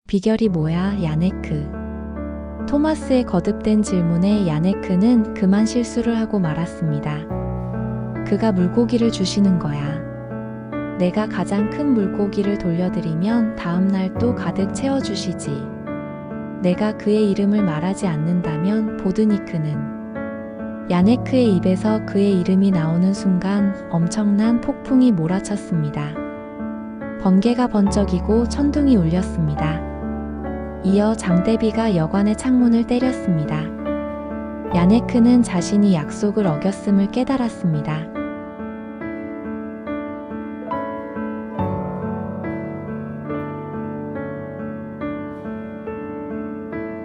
비결이 뭐야, 야네크? 토마스의 거듭된 질문에 야네크는 그만 실수를 하고 말았습니다. 그가 물고기를 주시는 거야. 내가 가장 큰 물고기를 돌려드리면 다음날 또 가득 채워주시지. 내가 그의 이름을 말하지 않는다면 보드니크는. 야네크의 입에서 그의 이름이 나오는 순간 엄청난 폭풍이 몰아쳤습니다. 번개가 번쩍이고 천둥이 울렸습니다. 이어 장대비가 여관의 창문을 때렸습니다. 야네크는 자신이 약속을 어겼음을 깨달았습니다.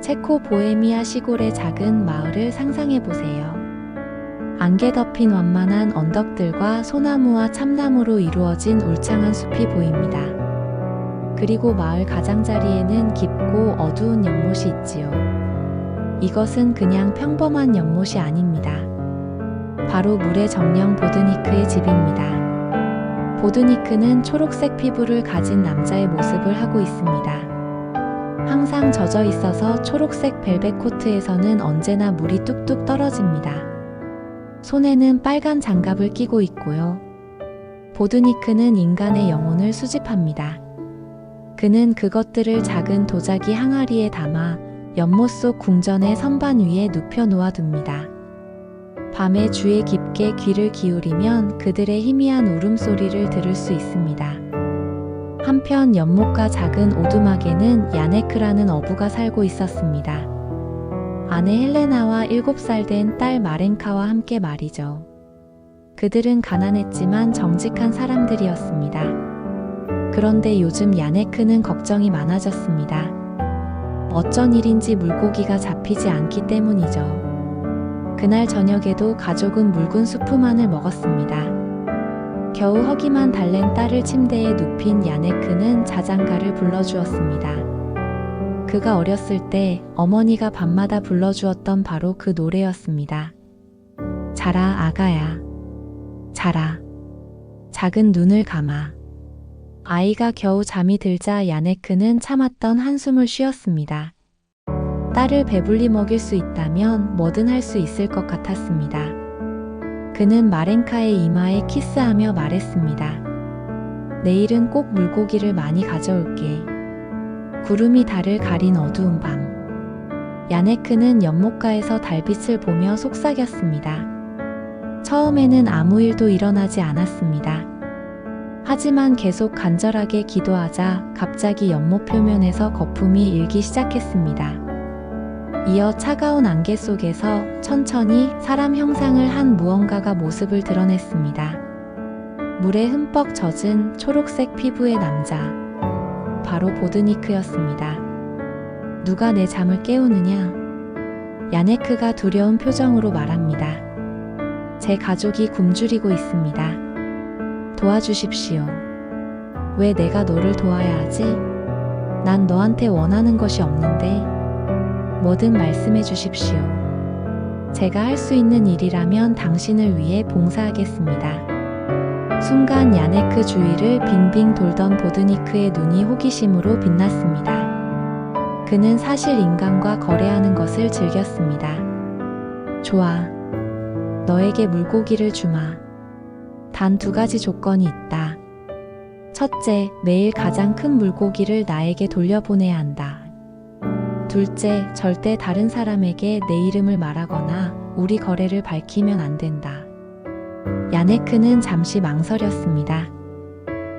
체코 보헤미아 시골의 작은 마을을 상상해 보세요. 안개 덮인 완만한 언덕들과 소나무와 참나무로 이루어진 울창한 숲이 보입니다. 그리고 마을 가장자리에는 깊고 어두운 연못이 있지요. 이것은 그냥 평범한 연못이 아닙니다. 바로 물의 정령 보드니크의 집입니다. 보드니크는 초록색 피부를 가진 남자의 모습을 하고 있습니다. 항상 젖어 있어서 초록색 벨벳 코트에서는 언제나 물이 뚝뚝 떨어집니다. 손에는 빨간 장갑을 끼고 있고요. 보드니크는 인간의 영혼을 수집합니다. 그는 그것들을 작은 도자기 항아리에 담아 연못 속 궁전의 선반 위에 눕혀 놓아둡니다. 밤에 주에 깊게 귀를 기울이면 그들의 희미한 울음소리를 들을 수 있습니다. 한편 연못가 작은 오두막에는 야네크라는 어부가 살고 있었습니다. 아내 헬레나와 7살 된 딸 마렌카와 함께 말이죠. 그들은 가난했지만 정직한 사람들이었습니다. 그런데 요즘 야네크는 걱정이 많아졌습니다. 어쩐 일인지 물고기가 잡히지 않기 때문이죠. 그날 저녁에도 가족은 묽은 수프만을 먹었습니다. 겨우 허기만 달랜 딸을 침대에 눕힌 야네크는 자장가를 불러주었습니다. 그가 어렸을 때 어머니가 밤마다 불러주었던 바로 그 노래였습니다. 자라 아가야. 자라. 작은 눈을 감아. 아이가 겨우 잠이 들자 야네크는 참았던 한숨을 쉬었습니다. 딸을 배불리 먹일 수 있다면 뭐든 할 수 있을 것 같았습니다. 그는 마렌카의 이마에 키스하며 말했습니다. 내일은 꼭 물고기를 많이 가져올게. 구름이 달을 가린 어두운 밤. 야네크는 연못가에서 달빛을 보며 속삭였습니다. 처음에는 아무 일도 일어나지 않았습니다. 하지만 계속 간절하게 기도하자 갑자기 연못 표면에서 거품이 일기 시작했습니다. 이어 차가운 안개 속에서 천천히 사람 형상을 한 무언가가 모습을 드러냈습니다. 물에 흠뻑 젖은 초록색 피부의 남자. 바로 보드니크였습니다. 누가 내 잠을 깨우느냐? 야네크가 두려운 표정으로 말합니다. 제 가족이 굶주리고 있습니다. 도와주십시오. 왜 내가 너를 도와야 하지? 난 너한테 원하는 것이 없는데. 뭐든 말씀해 주십시오. 제가 할 수 있는 일이라면 당신을 위해 봉사하겠습니다. 순간 야네크 주위를 빙빙 돌던 보드니크의 눈이 호기심으로 빛났습니다. 그는 사실 인간과 거래하는 것을 즐겼습니다. 좋아. 너에게 물고기를 주마. 단 2가지 조건이 있다. 첫째, 매일 가장 큰 물고기를 나에게 돌려보내야 한다. 둘째, 절대 다른 사람에게 내 이름을 말하거나 우리 거래를 밝히면 안 된다. 야네크는 잠시 망설였습니다.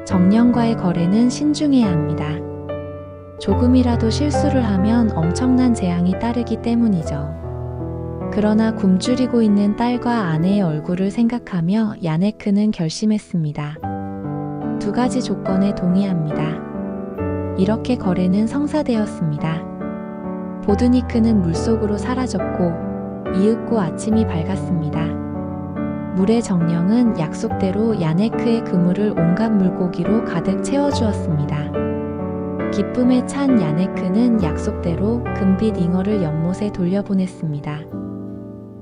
정령과의 거래는 신중해야 합니다. 조금이라도 실수를 하면 엄청난 재앙이 따르기 때문이죠. 그러나 굶주리고 있는 딸과 아내의 얼굴을 생각하며 야네크는 결심했습니다. 2가지 조건에 동의합니다. 이렇게 거래는 성사되었습니다. 보드니크는 물속으로 사라졌고 이윽고 아침이 밝았습니다. 물의 정령은 약속대로 야네크의 그물을 온갖 물고기로 가득 채워주었습니다. 기쁨에 찬 야네크는 약속대로 금빛 잉어를 연못에 돌려보냈습니다.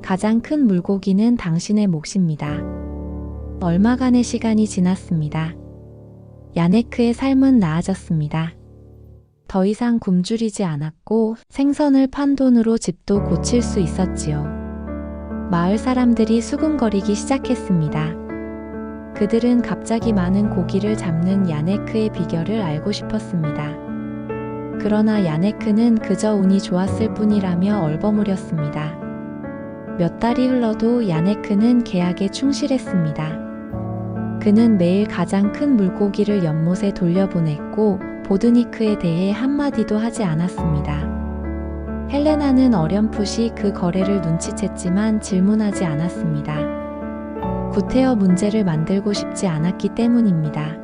가장 큰 물고기는 당신의 몫입니다. 얼마간의 시간이 지났습니다. 야네크의 삶은 나아졌습니다. 더 이상 굶주리지 않았고 생선을 판 돈으로 집도 고칠 수 있었지요. 마을 사람들이 수군거리기 시작했습니다. 그들은 갑자기 많은 고기를 잡는 야네크의 비결을 알고 싶었습니다. 그러나 야네크는 그저 운이 좋았을 뿐이라며 얼버무렸습니다. 몇 달이 흘러도 야네크는 계약에 충실했습니다. 그는 매일 가장 큰 물고기를 연못에 돌려보냈고 보드니크에 대해 한마디도 하지 않았습니다. 헬레나는 어렴풋이 그 거래를 눈치챘지만 질문하지 않았습니다. 구태여 문제를 만들고 싶지 않았기 때문입니다.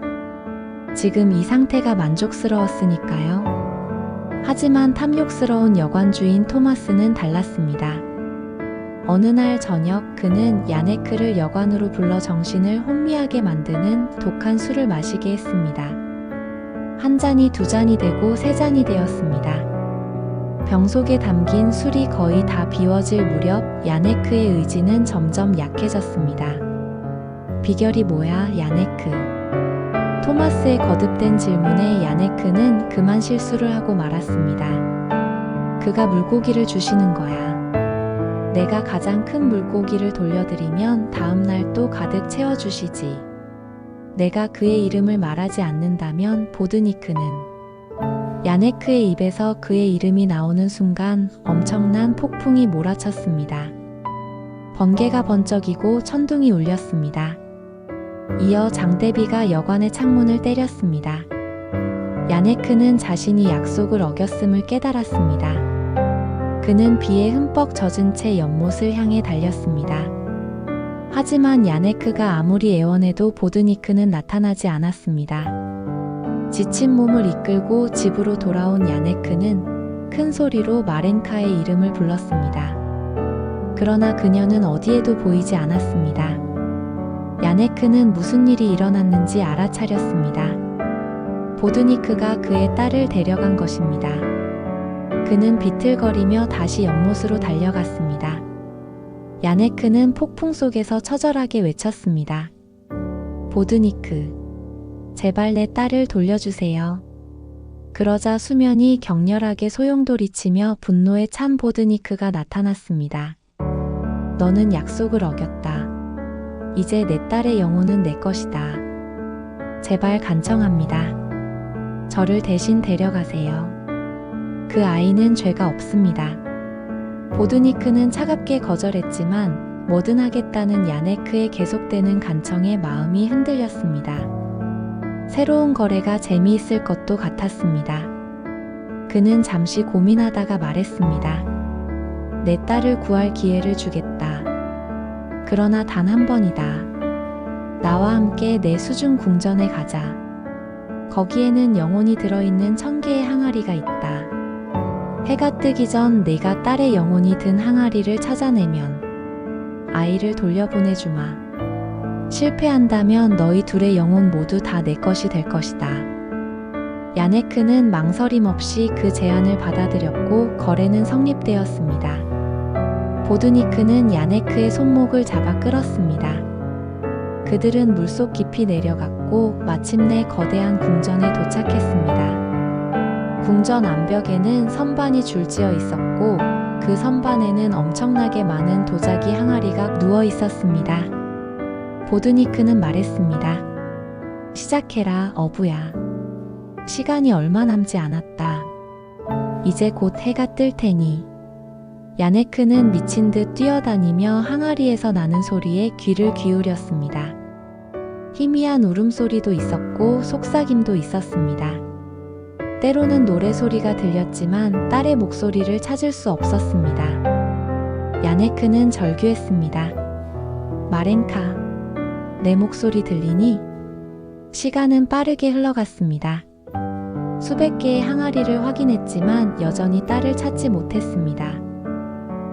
지금 이 상태가 만족스러웠으니까요. 하지만 탐욕스러운 여관 주인 토마스는 달랐습니다. 어느 날 저녁 그는 야네크를 여관으로 불러 정신을 혼미하게 만드는 독한 술을 마시게 했습니다. 한 잔이 두 잔이 되고 세 잔이 되었습니다. 병 속에 담긴 술이 거의 다 비워질 무렵 야네크의 의지는 점점 약해졌습니다. 비결이 뭐야, 야네크? 토마스의 거듭된 질문에 야네크는 그만 실수를 하고 말았습니다. 그가 물고기를 주시는 거야. 내가 가장 큰 물고기를 돌려드리면 다음 날 또 가득 채워주시지. 내가 그의 이름을 말하지 않는다면 보드니크는. 야네크의 입에서 그의 이름이 나오는 순간 엄청난 폭풍이 몰아쳤습니다. 번개가 번쩍이고 천둥이 울렸습니다. 이어 장대비가 여관의 창문을 때렸습니다. 야네크는 자신이 약속을 어겼음을 깨달았습니다. 그는 비에 흠뻑 젖은 채 연못을 향해 달렸습니다. 하지만 야네크가 아무리 애원해도 보드니크는 나타나지 않았습니다. 지친 몸을 이끌고 집으로 돌아온 야네크는 큰 소리로 마렌카의 이름을 불렀습니다. 그러나 그녀는 어디에도 보이지 않았습니다. 야네크는 무슨 일이 일어났는지 알아차렸습니다. 보드니크가 그의 딸을 데려간 것입니다. 그는 비틀거리며 다시 연못으로 달려갔습니다. 야네크는 폭풍 속에서 처절하게 외쳤습니다. 보드니크, 제발 내 딸을 돌려주세요. 그러자 수면이 격렬하게 소용돌이치며 분노에 찬 보드니크가 나타났습니다. 너는 약속을 어겼다. 이제 내 딸의 영혼은 내 것이다. 제발 간청합니다. 저를 대신 데려가세요. 그 아이는 죄가 없습니다. 보드니크는 차갑게 거절했지만 뭐든 하겠다는 야네크의 계속되는 간청에 마음이 흔들렸습니다. 새로운 거래가 재미있을 것도 같았습니다. 그는 잠시 고민하다가 말했습니다. 내 딸을 구할 기회를 주겠다. 그러나 단 한 번이다. 나와 함께 내 수중 궁전에 가자. 거기에는 영혼이 들어있는 1000개의 항아리가 있다. 해가 뜨기 전 내가 딸의 영혼이 든 항아리를 찾아내면 아이를 돌려보내주마. 실패한다면 너희 둘의 영혼 모두 다 내 것이 될 것이다. 야네크는 망설임 없이 그 제안을 받아들였고 거래는 성립되었습니다. 보드니크는 야네크의 손목을 잡아 끌었습니다. 그들은 물속 깊이 내려갔고 마침내 거대한 궁전에 도착했습니다. 궁전 암벽에는 선반이 줄지어 있었고 그 선반에는 엄청나게 많은 도자기 항아리가 누워 있었습니다. 보드니크는 말했습니다. 시작해라, 어부야. 시간이 얼마 남지 않았다. 이제 곧 해가 뜰 테니. 야네크는 미친 듯 뛰어다니며 항아리에서 나는 소리에 귀를 기울였습니다. 희미한 울음소리도 있었고 속삭임도 있었습니다. 때로는 노래소리가 들렸지만 딸의 목소리를 찾을 수 없었습니다. 야네크는 절규했습니다. 마렌카, 내 목소리 들리니? 시간은 빠르게 흘러갔습니다. 수백 개의 항아리를 확인했지만 여전히 딸을 찾지 못했습니다.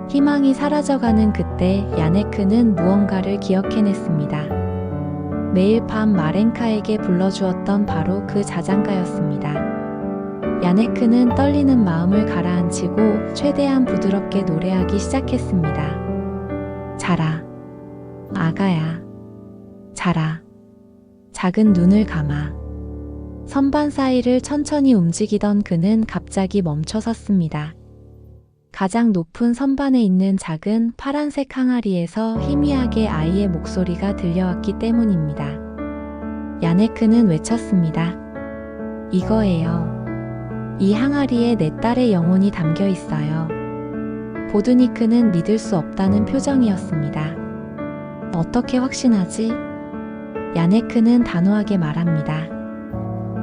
희망이 사라져가는 그때 야네크는 무언가를 기억해냈습니다. 매일 밤 마렌카에게 불러주었던 바로 그 자장가였습니다. 야네크는 떨리는 마음을 가라앉히고 최대한 부드럽게 노래하기 시작했습니다. 자라, 아가야. 자라. 작은 눈을 감아. 선반 사이를 천천히 움직이던 그는 갑자기 멈춰 섰습니다. 가장 높은 선반에 있는 작은 파란색 항아리에서 희미하게 아이의 목소리가 들려왔기 때문입니다. 야네크는 외쳤습니다. 이거예요. 이 항아리에 내 딸의 영혼이 담겨 있어요. 보드니크는 믿을 수 없다는 표정이었습니다. 어떻게 확신하지? 야네크는 단호하게 말합니다.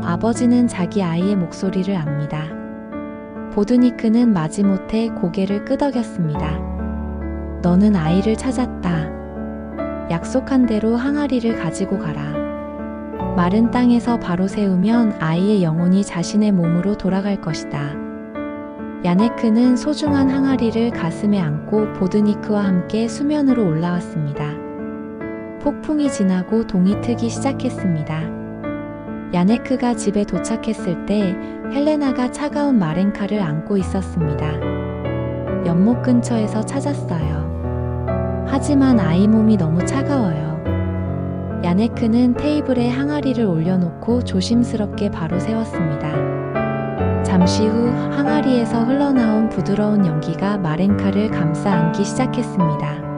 아버지는 자기 아이의 목소리를 압니다. 보드니크는 마지못해 고개를 끄덕였습니다. 너는 아이를 찾았다. 약속한 대로 항아리를 가지고 가라. 마른 땅에서 바로 세우면 아이의 영혼이 자신의 몸으로 돌아갈 것이다. 야네크는 소중한 항아리를 가슴에 안고 보드니크와 함께 수면으로 올라왔습니다. 폭풍이 지나고 동이 트기 시작했습니다. 야네크가 집에 도착했을 때 헬레나가 차가운 마렌카를 안고 있었습니다. 연못 근처에서 찾았어요. 하지만 아이 몸이 너무 차가워요. 야네크는 테이블에 항아리를 올려놓고 조심스럽게 바로 세웠습니다. 잠시 후 항아리에서 흘러나온 부드러운 연기가 마렌카를 감싸 안기 시작했습니다.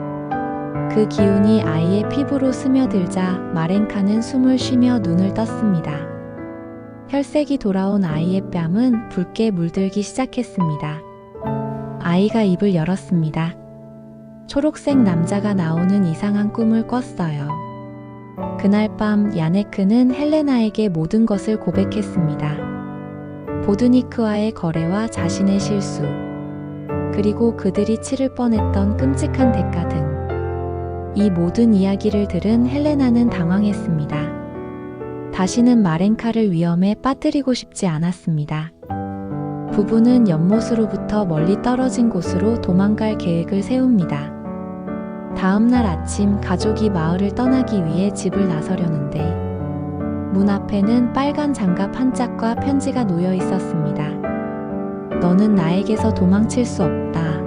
그 기운이 아이의 피부로 스며들자 마렌카는 숨을 쉬며 눈을 떴습니다. 혈색이 돌아온 아이의 뺨은 붉게 물들기 시작했습니다. 아이가 입을 열었습니다. 초록색 남자가 나오는 이상한 꿈을 꿨어요. 그날 밤 야네크는 헬레나에게 모든 것을 고백했습니다. 보드니크와의 거래와 자신의 실수, 그리고 그들이 치를 뻔했던 끔찍한 대가 등 이 모든 이야기를 들은 헬레나는 당황했습니다. 다시는 마렌카를 위험에 빠뜨리고 싶지 않았습니다. 부부는 연못으로부터 멀리 떨어진 곳으로 도망갈 계획을 세웁니다. 다음 날 아침 가족이 마을을 떠나기 위해 집을 나서려는데 문 앞에는 빨간 장갑 한 짝과 편지가 놓여 있었습니다. 너는 나에게서 도망칠 수 없다.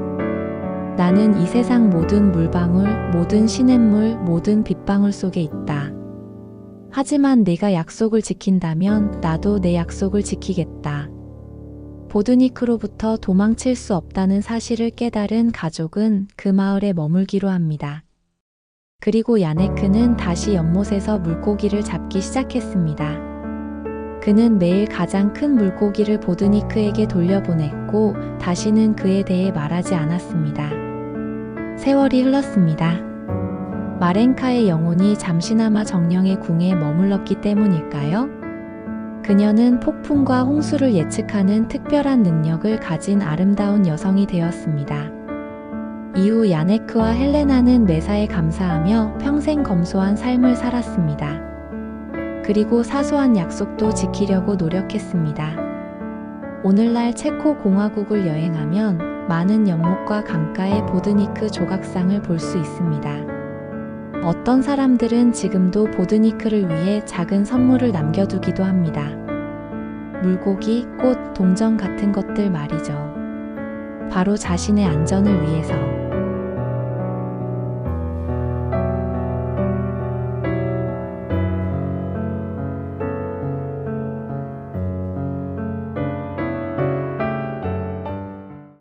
나는 이 세상 모든 물방울, 모든 시냇물, 모든 빗방울 속에 있다. 하지만 네가 약속을 지킨다면 나도 내 약속을 지키겠다. 보드니크로부터 도망칠 수 없다는 사실을 깨달은 가족은 그 마을에 머물기로 합니다. 그리고 야네크는 다시 연못에서 물고기를 잡기 시작했습니다. 그는 매일 가장 큰 물고기를 보드니크에게 돌려보냈고 다시는 그에 대해 말하지 않았습니다. 세월이 흘렀습니다. 마렌카의 영혼이 잠시나마 정령의 궁에 머물렀기 때문일까요? 그녀는 폭풍과 홍수를 예측하는 특별한 능력을 가진 아름다운 여성이 되었습니다. 이후 야네크와 헬레나는 매사에 감사하며 평생 검소한 삶을 살았습니다. 그리고 사소한 약속도 지키려고 노력했습니다. 오늘날 체코 공화국을 여행하면 많은 연못과 강가의 보드니크 조각상을 볼 수 있습니다. 어떤 사람들은 지금도 보드니크를 위해 작은 선물을 남겨두기도 합니다. 물고기, 꽃, 동전 같은 것들 말이죠. 바로 자신의 안전을 위해서.